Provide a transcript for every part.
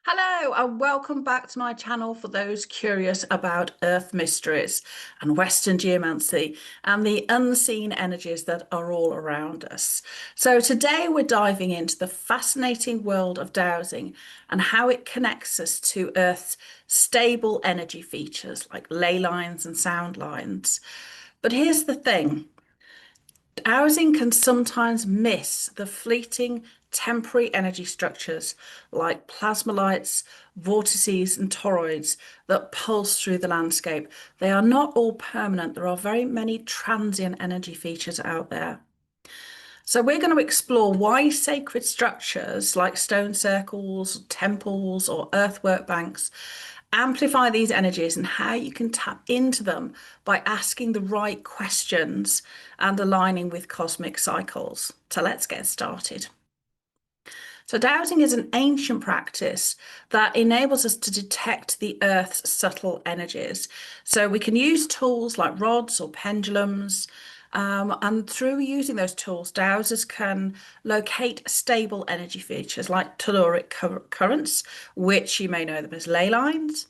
Hello and welcome back to my channel for those curious about Earth mysteries and Western geomancy and the unseen energies that are all around us. So today we're diving into the fascinating world of dowsing and how it connects us to Earth's stable energy features like ley lines and sound lines. But here's the thing. Dowsing can sometimes miss the fleeting temporary energy structures like plasma lights, vortices, and toroids that pulse through the landscape. They are not all permanent. There are very many transient energy features out there. So we're going to explore why sacred structures like stone circles, temples, or earthwork banks amplify these energies and how you can tap into them by asking the right questions and aligning with cosmic cycles. So let's get started. So dowsing is an ancient practice that enables us to detect the Earth's subtle energies. So we can use tools like rods or pendulums, and through using those tools, dowsers can locate stable energy features like telluric currents, which you may know them as ley lines,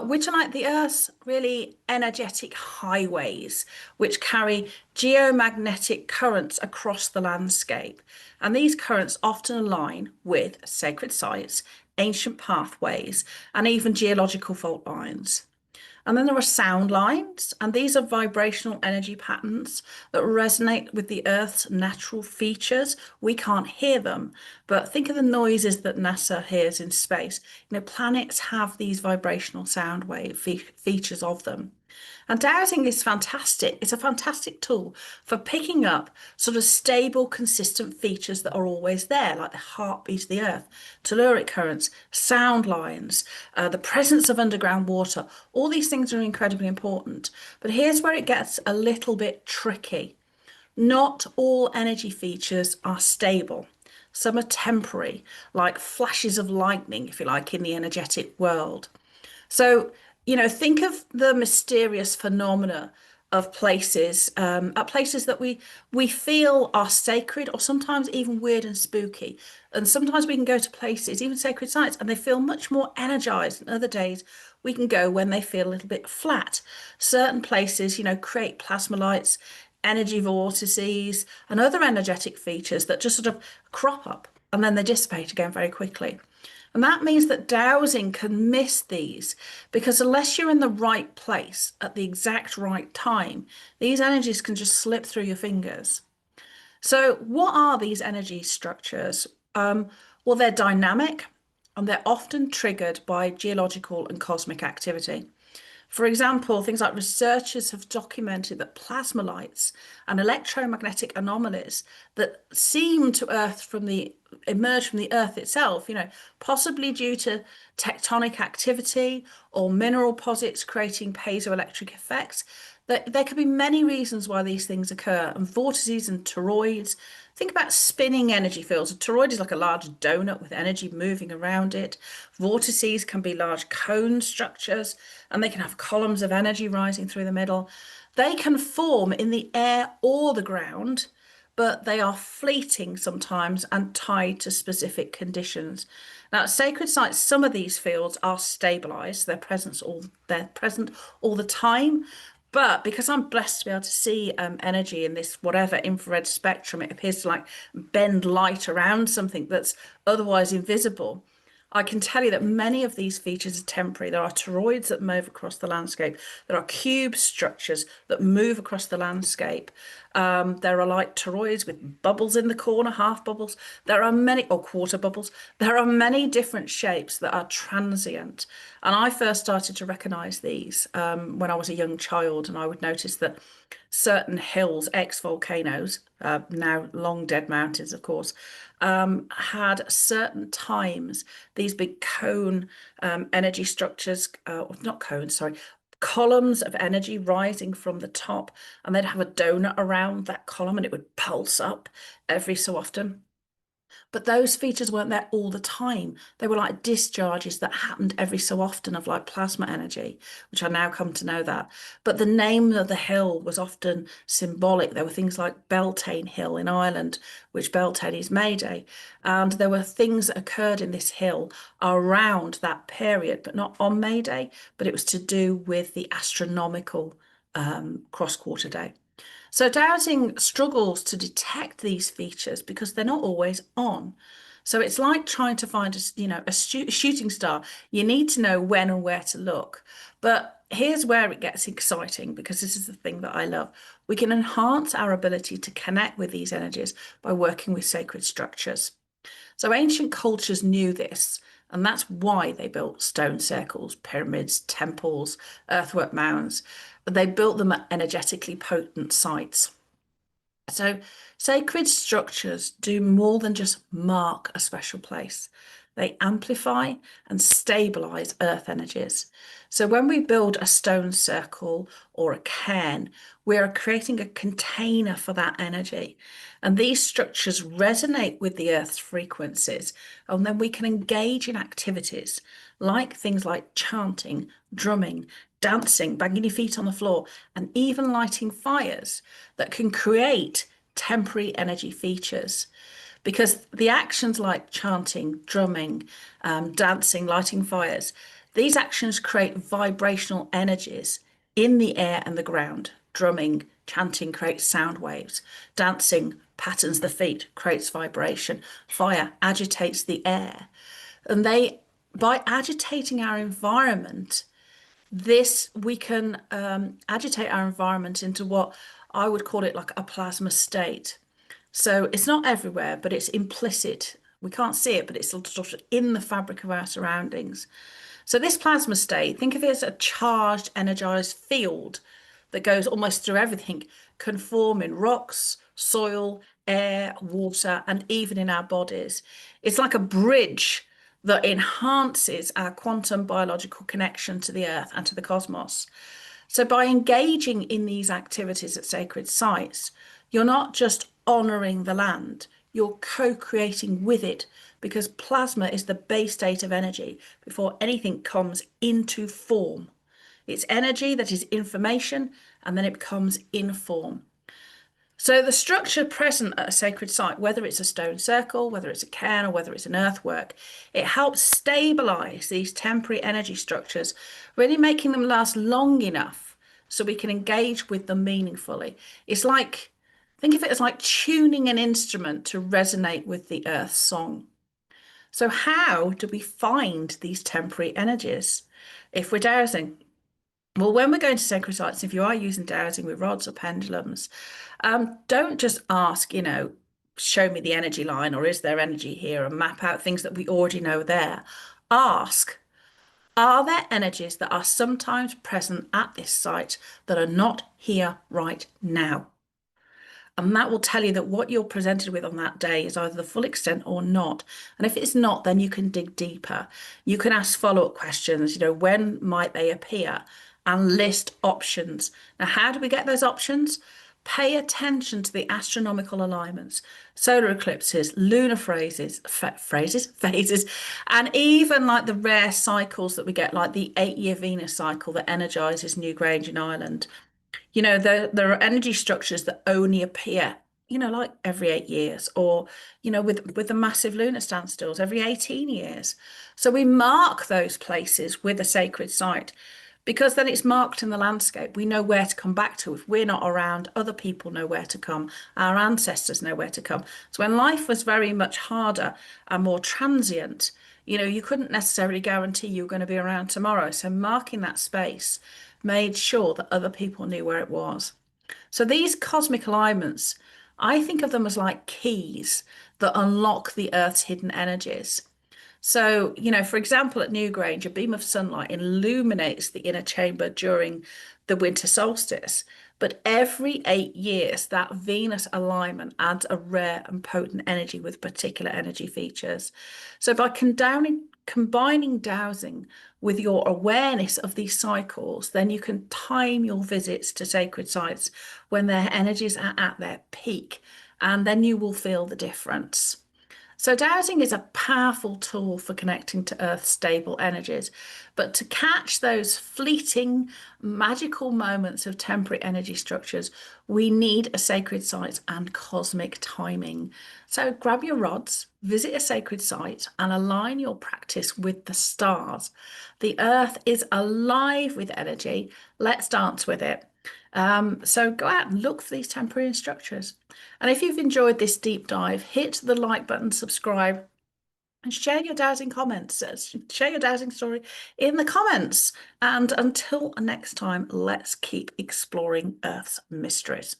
which are like the Earth's really energetic highways, which carry geomagnetic currents across the landscape. And these currents often align with sacred sites, ancient pathways, and even geological fault lines. And then there are sound lines, and these are vibrational energy patterns that resonate with the Earth's natural features. We can't hear them, but think of the noises that NASA hears in space. Planets have these vibrational sound wave features of them. And dowsing is fantastic. It's a fantastic tool for picking up sort of stable, consistent features that are always there, like the heartbeat of the earth, telluric currents, sound lines, the presence of underground water. All these things are incredibly important. But here's where it gets a little bit tricky. Not all energy features are stable. Some are temporary, like flashes of lightning, if you like, in the energetic world. So, think of the mysterious phenomena of places, at places that we feel are sacred or sometimes even weird and spooky. And sometimes we can go to places, even sacred sites, and they feel much more energized. And other days we can go when they feel a little bit flat. Certain places, create plasma lights, energy vortices, and other energetic features that just sort of crop up and then they dissipate again very quickly. And that means that dowsing can miss these because unless you're in the right place at the exact right time, these energies can just slip through your fingers. So, what are these energy structures? Well, they're dynamic and they're often triggered by geological and cosmic activity. For example, things like researchers have documented that plasma lights and electromagnetic anomalies that seem to emerge from the Earth itself, possibly due to tectonic activity or mineral deposits creating piezoelectric effects. There could be many reasons why these things occur, and vortices and toroids. Think about spinning energy fields. A toroid is like a large donut with energy moving around it. Vortices can be large cone structures, and they can have columns of energy rising through the middle. They can form in the air or the ground, but they are fleeting sometimes and tied to specific conditions. Now, at sacred sites, some of these fields are stabilized. They're present all the time. But because I'm blessed to be able to see energy in this whatever infrared spectrum, it appears to like bend light around something that's otherwise invisible. I can tell you that many of these features are temporary. There are toroids that move across the landscape. There are cube structures that move across the landscape. There are like toroids with bubbles in the corner, half bubbles. There are many, or quarter bubbles. There are many different shapes that are transient. And I first started to recognize these when I was a young child, and I would notice that certain hills, ex-volcanoes, now long dead mountains, of course, had certain times these big cone energy structures, not cones, sorry, columns of energy rising from the top, and they'd have a donut around that column and it would pulse up every so often. But those features weren't there all the time. They were like discharges that happened every so often of like plasma energy, which I now come to know that. But the name of the hill was often symbolic. There were things like Beltane Hill in Ireland, which Beltane is May Day. And there were things that occurred in this hill around that period, but not on May Day, but it was to do with the astronomical cross-quarter day. So dowsing struggles to detect these features because they're not always on. So it's like trying to find a shooting star. You need to know when and where to look. But here's where it gets exciting because this is the thing that I love. We can enhance our ability to connect with these energies by working with sacred structures. So ancient cultures knew this, and that's why they built stone circles, pyramids, temples, earthwork mounds. They built them at energetically potent sites. So sacred structures do more than just mark a special place. They amplify and stabilize earth energies. So when we build a stone circle or a cairn, we are creating a container for that energy. And these structures resonate with the earth's frequencies. And then we can engage in activities like things like chanting, drumming, dancing, banging your feet on the floor, and even lighting fires that can create temporary energy features. Because the actions like chanting, drumming, dancing, lighting fires, these actions create vibrational energies in the air and the ground. Drumming, chanting creates sound waves. Dancing patterns the feet, creates vibration. Fire agitates the air. And by agitating our environment, this we can agitate our environment into what I would call it like a plasma state. So it's not everywhere, but it's implicit. We can't see it, but it's sort of in the fabric of our surroundings. So this plasma state, think of it as a charged, energized field that goes almost through everything, can form in rocks, soil, air, water, and even in our bodies. It's like a bridge that enhances our quantum biological connection to the earth and to the cosmos. So by engaging in these activities at sacred sites, you're not just honoring the land, you're co-creating with it because plasma is the base state of energy before anything comes into form. It's energy that is information and then it becomes in form. So the structure present at a sacred site, whether it's a stone circle, whether it's a cairn, or whether it's an earthwork, it helps stabilize these temporary energy structures, really making them last long enough so we can engage with them meaningfully. It's like, think of it as like tuning an instrument to resonate with the earth's song. So how do we find these temporary energies if we're dowsing? Well, when we're going to sacred sites, if you are using dowsing with rods or pendulums, don't just ask, show me the energy line or is there energy here and map out things that we already know there. Ask, are there energies that are sometimes present at this site that are not here right now? And that will tell you that what you're presented with on that day is either the full extent or not. And if it's not, then you can dig deeper. You can ask follow-up questions, when might they appear? And list options. Now, how do we get those options? Pay attention to the astronomical alignments, solar eclipses, lunar phases, and even like the rare cycles that we get, like the 8-year Venus cycle that energizes Newgrange in Ireland. There are energy structures that only appear, like every 8 years, or, with the massive lunar standstills every 18 years. So we mark those places with a sacred site because then it's marked in the landscape. We know where to come back to. If we're not around, other people know where to come. Our ancestors know where to come. So when life was very much harder and more transient, you couldn't necessarily guarantee you were going to be around tomorrow. So marking that space made sure that other people knew where it was. So these cosmic alignments, I think of them as like keys that unlock the Earth's hidden energies. So, for example, at Newgrange, a beam of sunlight illuminates the inner chamber during the winter solstice. But every 8 years, that Venus alignment adds a rare and potent energy with particular energy features. So by combining dowsing with your awareness of these cycles, then you can time your visits to sacred sites when their energies are at their peak, and then you will feel the difference. So dowsing is a powerful tool for connecting to Earth's stable energies, but to catch those fleeting, magical moments of temporary energy structures, we need a sacred site and cosmic timing. So grab your rods, visit a sacred site, and align your practice with the stars. The Earth is alive with energy. Let's dance with it. So go out and look for these temporary structures. And if you've enjoyed this deep dive, hit the like button, subscribe, and share your dowsing comments. Share your dowsing story in the comments. And until next time, let's keep exploring Earth's mysteries.